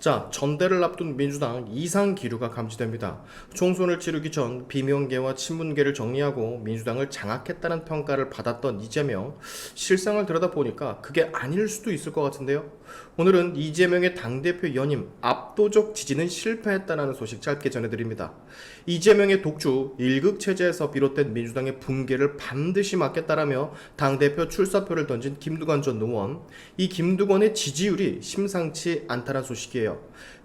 자, 전대를 앞둔 민주당 이상 기류가 감지됩니다. 총선을 치르기 전 비명계와 친문계를 정리하고 민주당을 장악했다는 평가를 받았던 이재명. 실상을 들여다보니까 그게 아닐 수도 있을 것 같은데요. 오늘은 이재명의 당대표 연임 압도적 지지는 실패했다는 소식 짧게 전해드립니다. 이재명의 독주, 일극체제에서 비롯된 민주당의 붕괴를 반드시 막겠다라며 당대표 출사표를 던진 김두관 전 의원. 이 김두관의 지지율이 심상치 않다는 소식이에요.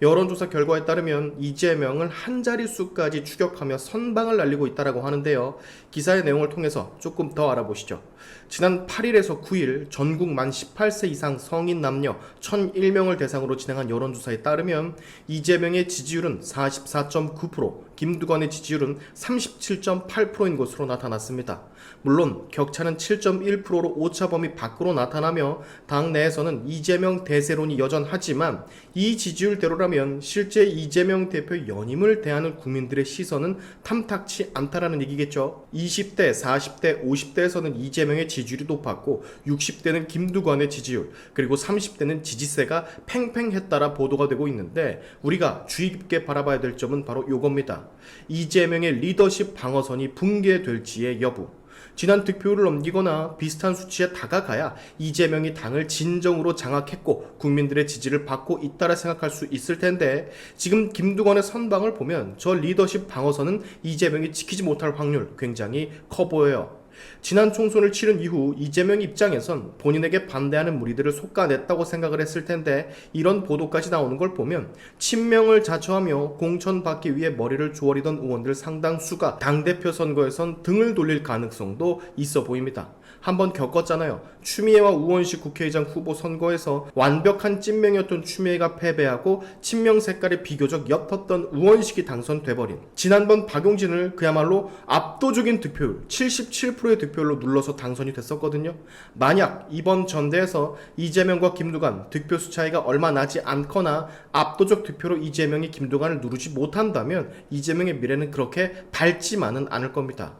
여론조사 결과에 따르면 이재명을 한 자릿수까지 추격하며 선방을 날리고 있다고 하는데요. 기사의 내용을 통해서 조금 더 알아보시죠. 지난 8일에서 9일 전국 만 18세 이상 성인 남녀 1001명을 대상으로 진행한 여론조사에 따르면 이재명의 지지율은 44.9%, 김두관의 지지율은 37.8%인 것으로 나타났습니다. 물론 격차는 7.1%로 오차범위 밖으로 나타나며 당내에서는 이재명 대세론이 여전하지만 이 지지율대로라면 실제 이재명 대표 연임을 대하는 국민들의 시선은 탐탁치 않다라는 얘기겠죠. 20대, 40대, 50대에서는 이재명의 지지율이 높았고 60대는 김두관의 지지율, 그리고 30대는 지지세가 팽팽했다라 보도가 되고 있는데 우리가 주의 깊게 바라봐야 될 점은 바로 이겁니다. 이재명의 리더십 방어선이 붕괴될지의 여부. 지난 득표율을 넘기거나 비슷한 수치에 다가가야 이재명이 당을 진정으로 장악했고 국민들의 지지를 받고 있다라 생각할 수 있을 텐데 지금 김두관의 선방을 보면 저 리더십 방어선은 이재명이 지키지 못할 확률 굉장히 커 보여요. 지난 총선을 치른 이후 이재명 입장에선 본인에게 반대하는 무리들을 솎아냈다고 생각을 했을 텐데 이런 보도까지 나오는 걸 보면 친명을 자처하며 공천받기 위해 머리를 조아리던 의원들 상당수가 당대표 선거에선 등을 돌릴 가능성도 있어 보입니다. 한번 겪었잖아요. 추미애와 우원식 국회의장 후보 선거에서 완벽한 찐명이었던 추미애가 패배하고 친명 색깔이 비교적 옅었던 우원식이 당선돼버린, 지난번 박용진을 그야말로 압도적인 득표율 77%의 득표율로 눌러서 당선이 됐었거든요. 만약 이번 전대에서 이재명과 김두관 득표수 차이가 얼마 나지 않거나 압도적 득표로 이재명이 김두관을 누르지 못한다면 이재명의 미래는 그렇게 밝지만은 않을 겁니다.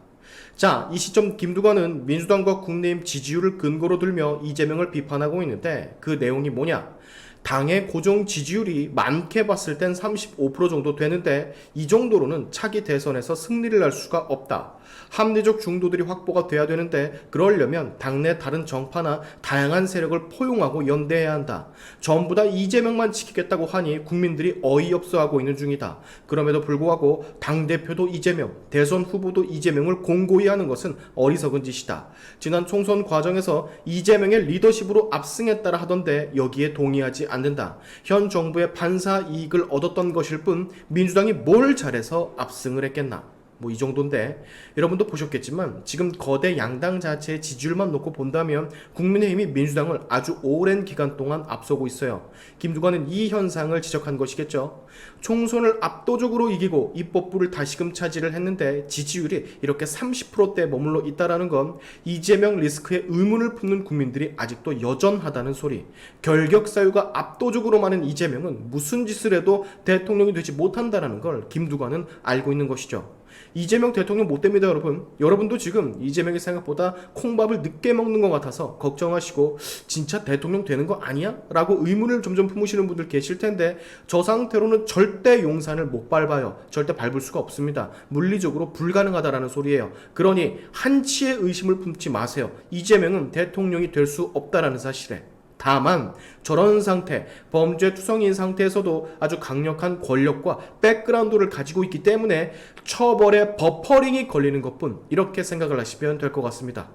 자, 이 시점 김두관은 민주당과 국민의힘 지지율을 근거로 들며 이재명을 비판하고 있는데 그 내용이 뭐냐? 당의 고정 지지율이 많게 봤을 땐 35% 정도 되는데 이 정도로는 차기 대선에서 승리를 할 수가 없다. 합리적 중도들이 확보가 돼야 되는데 그러려면 당내 다른 정파나 다양한 세력을 포용하고 연대해야 한다. 전부 다 이재명만 지키겠다고 하니 국민들이 어이없어하고 있는 중이다. 그럼에도 불구하고 당대표도 이재명, 대선 후보도 이재명을 공고히 하는 것은 어리석은 짓이다. 지난 총선 과정에서 이재명의 리더십으로 압승했다라 하던데 여기에 동의하지 않는다. 현 정부의 판사 이익을 얻었던 것일 뿐 민주당이 뭘 잘해서 압승을 했겠나. 이 정도인데 여러분도 보셨겠지만 지금 거대 양당 자체의 지지율만 놓고 본다면 국민의힘이 민주당을 아주 오랜 기간 동안 앞서고 있어요. 김두관은 이 현상을 지적한 것이겠죠. 총선을 압도적으로 이기고 입법부를 다시금 차지를 했는데 지지율이 이렇게 30%대에 머물러 있다는 건 이재명 리스크에 의문을 품는 국민들이 아직도 여전하다는 소리. 결격 사유가 압도적으로 많은 이재명은 무슨 짓을 해도 대통령이 되지 못한다는 걸 김두관은 알고 있는 것이죠. 이재명 대통령 못 됩니다, 여러분. 여러분도 지금 이재명이 생각보다 콩밥을 늦게 먹는 것 같아서 걱정하시고 진짜 대통령 되는 거 아니야? 라고 의문을 점점 품으시는 분들 계실 텐데 저 상태로는 절대 용산을 못 밟아요. 절대 밟을 수가 없습니다. 물리적으로 불가능하다라는 소리예요. 그러니 한치의 의심을 품지 마세요. 이재명은 대통령이 될 수 없다라는 사실에. 다만 저런 상태, 범죄 투성이인 상태에서도 아주 강력한 권력과 백그라운드를 가지고 있기 때문에 처벌에 버퍼링이 걸리는 것뿐, 이렇게 생각을 하시면 될 것 같습니다.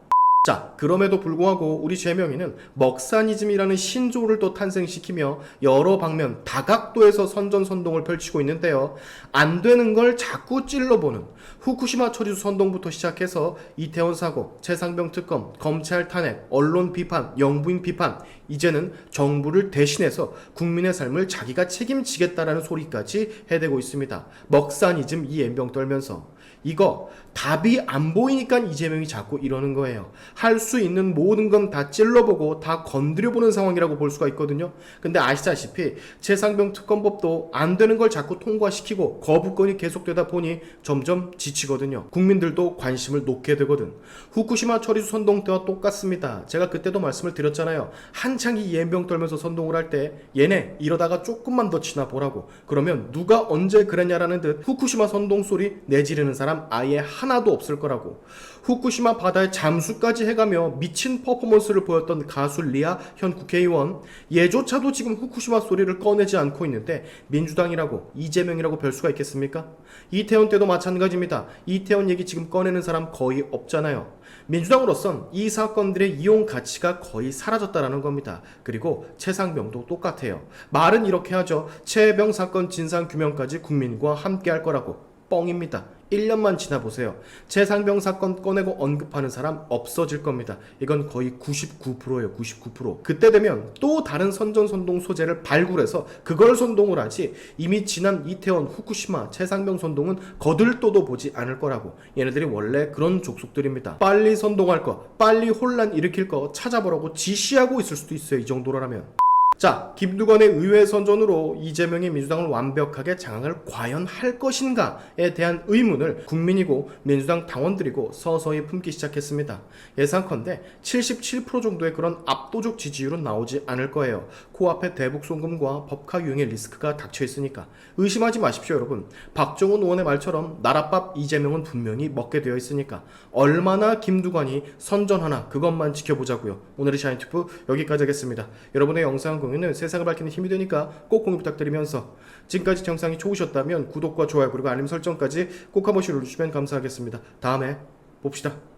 자, 그럼에도 불구하고 우리 재명이는 먹사니즘이라는 신조를 또 탄생시키며 여러 방면 다각도에서 선전선동을 펼치고 있는데요. 안 되는 걸 자꾸 찔러보는 후쿠시마 처리수 선동부터 시작해서 이태원 사고, 최상병 특검, 검찰 탄핵, 언론 비판, 영부인 비판, 이제는 정부를 대신해서 국민의 삶을 자기가 책임지겠다라는 소리까지 해대고 있습니다. 먹사니즘 이 연병 떨면서. 이거 답이 안 보이니까 이재명이 자꾸 이러는 거예요. 할 수 있는 모든 건 다 찔러보고 다 건드려보는 상황이라고 볼 수가 있거든요. 근데 아시다시피 최상병 특검법도 안 되는 걸 자꾸 통과시키고 거부권이 계속되다 보니 점점 지치거든요. 국민들도 관심을 놓게 되거든. 후쿠시마 처리수 선동 때와 똑같습니다. 제가 그때도 말씀을 드렸잖아요. 한창 이 예병 떨면서 선동을 할 때 얘네 이러다가 조금만 더 지나보라고. 그러면 누가 언제 그랬냐라는 듯 후쿠시마 선동 소리 내지르는 사람 아예 하나도 없을 거라고. 후쿠시마 바다에 잠수까지 해가며 미친 퍼포먼스를 보였던 가수 리아 현 국회의원, 얘조차도 지금 후쿠시마 소리를 꺼내지 않고 있는데 민주당이라고 이재명이라고 별 수가 있겠습니까? 이태원 때도 마찬가지입니다. 이태원 얘기 지금 꺼내는 사람 거의 없잖아요. 민주당으로선 이 사건들의 이용 가치가 거의 사라졌다라는 겁니다. 그리고 최상병도 똑같아요. 말은 이렇게 하죠. 최해병 사건 진상규명까지 국민과 함께 할 거라고. 뻥입니다. 1년만 지나보세요. 최상병 사건 꺼내고 언급하는 사람 없어질 겁니다. 이건 거의 99%예요. 99%. 그때 되면 또 다른 선전선동 소재를 발굴해서 그걸 선동을 하지, 이미 지난 이태원, 후쿠시마, 최상병 선동은 거들떠도 보지 않을 거라고. 얘네들이 원래 그런 족속들입니다. 빨리 선동할 거, 빨리 혼란 일으킬 거 찾아보라고 지시하고 있을 수도 있어요. 이 정도라면. 자, 김두관의 의회 선전으로 이재명이 민주당을 완벽하게 장악을 과연 할 것인가에 대한 의문을 국민이고 민주당 당원들이고 서서히 품기 시작했습니다. 예상컨대 77% 정도의 그런 압도적 지지율은 나오지 않을 거예요. 코앞에 대북 송금과 법카 유행의 리스크가 닥쳐 있으니까. 의심하지 마십시오, 여러분. 박정훈 의원의 말처럼 나랏밥 이재명은 분명히 먹게 되어 있으니까. 얼마나 김두관이 선전하나 그것만 지켜보자고요. 오늘의 샤인투프 여기까지 하겠습니다. 여러분의 영상 공유는 세상을 밝히는 힘이 되니까 꼭 공유 부탁드리면서, 지금까지 영상이 좋으셨다면 구독과 좋아요 그리고 알림 설정까지 꼭 한 번씩 눌러주시면 감사하겠습니다. 다음에 봅시다.